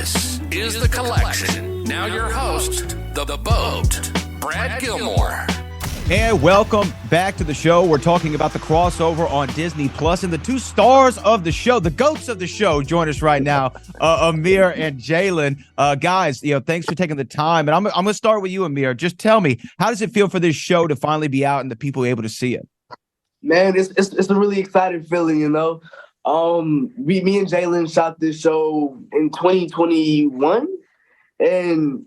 This is The Collection. Now your host, the Boat, Brad Gilmore. And welcome back to the show. We're talking about the crossover on Disney Plus, and the two stars of the show, the goats of the show, join us right now, Amir and Jalyn. Guys, thanks for taking the time. And I'm going to start with you, Amir. Just tell me, how does it feel for this show to finally be out and the people able to see it? Man, it's a really exciting feeling, Me and Jalyn shot this show in 2021, and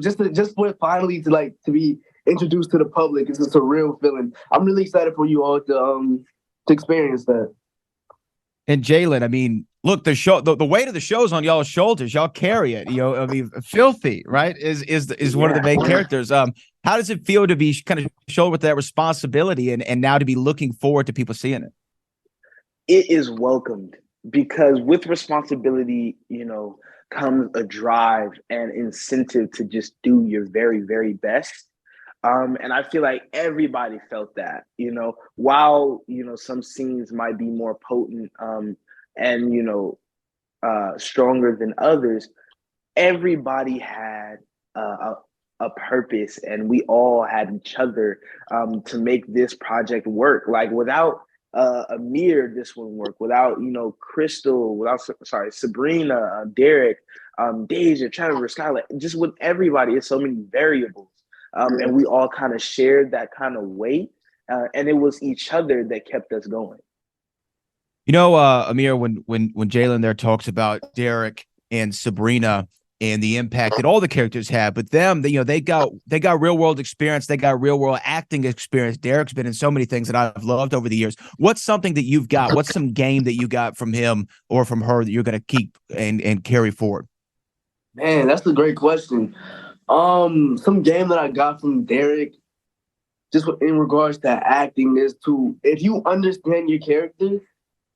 just for it finally to be introduced to the public, it's just a real feeling. I'm really excited for you all to experience that. And Jalyn, I mean, look, the show, the weight of the show's on y'all's shoulders. Y'all carry it. Filthy, right? Is one of the main characters. How does it feel to be kind of shouldered with that responsibility and now to be looking forward to people seeing it? It is welcomed because with responsibility, comes a drive and incentive to just do your very, very best. And I feel like everybody felt that, while, some scenes might be more potent and, stronger than others, everybody had a purpose, and we all had each other to make this project work. Like without Amir, this wouldn't work. Without, Crystal, Sabrina, Derek, Deja, Trevor, Skylar, just with everybody, it's so many variables. And we all kind of shared that kind of weight, and it was each other that kept us going. Amir, when Jalyn there talks about Derek and Sabrina and the impact that all the characters have, but them, they got real world experience, they got real world acting experience. Derek's been in so many things that I've loved over the years. What's something that you've got? What's some game that you got from him or from her that you're going to keep and carry forward? Man, that's a great question. Some game that I got from Derek, just in regards to acting, is to, if you understand your character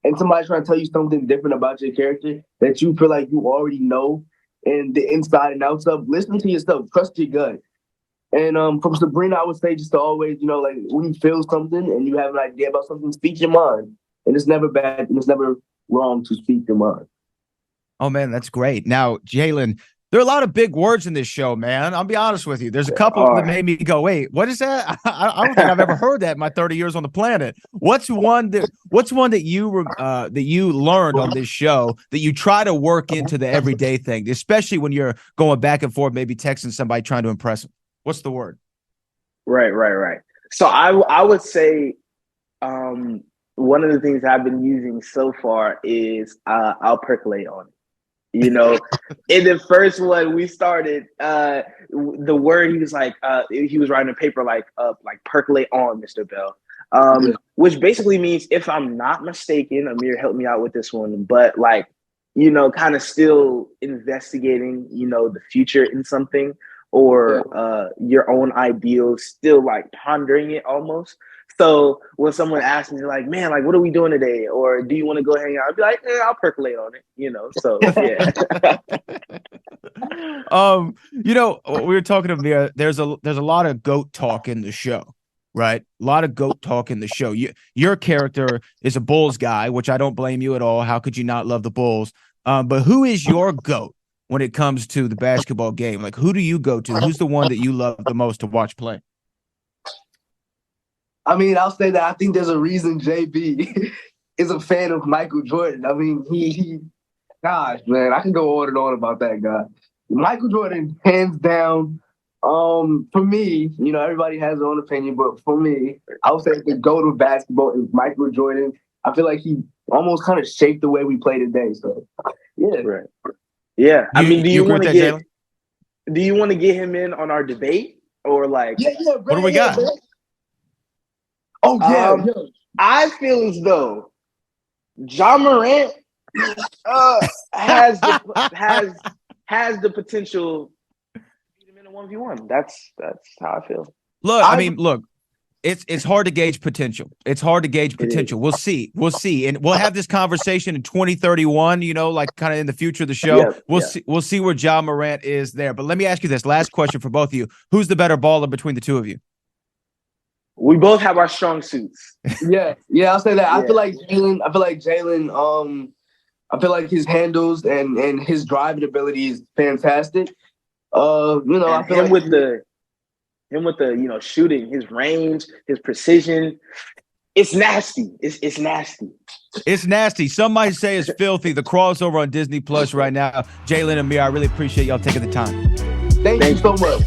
and somebody's trying to tell you something different about your character that you feel like you already know and the inside and outs of, listen to yourself, trust your gut. And from Sabrina, I would say just to always, when you feel something and you have an idea about something, speak your mind. And it's never bad and it's never wrong to speak your mind. Oh, man, that's great. Now, Jalyn, there are a lot of big words in this show, man. I'll be honest with you. There's a couple that made me go, wait, what is that? I don't think I've ever heard that in my 30 years on the planet. What's one that you learned on this show that you try to work into the everyday thing, especially when you're going back and forth, maybe texting somebody trying to impress them? What's the word? Right. So I would say one of the things I've been using so far is I'll percolate on it. In the first one we started, the word he was writing a paper like percolate on, Mr. Bell, which basically means, if I'm not mistaken, Amir helped me out with this one, but kind of still investigating, the future in something, or your own ideals, still pondering it almost. So when someone asks me, man, what are we doing today? Or do you want to go hang out? I'd be like, I'll percolate on it, so yeah. We were talking to Amir, there's a lot of goat talk in the show, right? A lot of goat talk in the show. Your character is a Bulls guy, which I don't blame you at all. How could you not love the Bulls? But who is your goat when it comes to the basketball game? Who do you go to? Who's the one that you love the most to watch play? I mean, I'll say that I think there's a reason JB is a fan of Michael Jordan. I mean, gosh, man, I can go on and on about that guy. Michael Jordan, hands down. For me, everybody has their own opinion, but for me, I would say the GOAT of basketball is Michael Jordan. I feel like he almost kind of shaped the way we play today. So, yeah. Right. Yeah. I mean, do you want to get him in on our debate, or Yeah, what do we got? Oh, yeah. I feel as though Ja Morant has the potential to beat him in a 1v1. That's how I feel. Look, it's hard to gauge potential. We'll see. And we'll have this conversation in 2031, kind of in the future of the show. We'll see where Ja Morant is there. But let me ask you this last question for both of you. Who's the better baller between the two of you? We both have our strong suits. Yeah, I'll say that. Yeah. I feel like Jalyn, I feel like his handles and his driving ability is fantastic. I feel like with the shooting, his range, his precision, it's nasty. It's nasty. It's nasty. Some might say it's filthy. The crossover on Disney Plus right now. Jalyn and Amir, I really appreciate y'all taking the time. Thank you so much.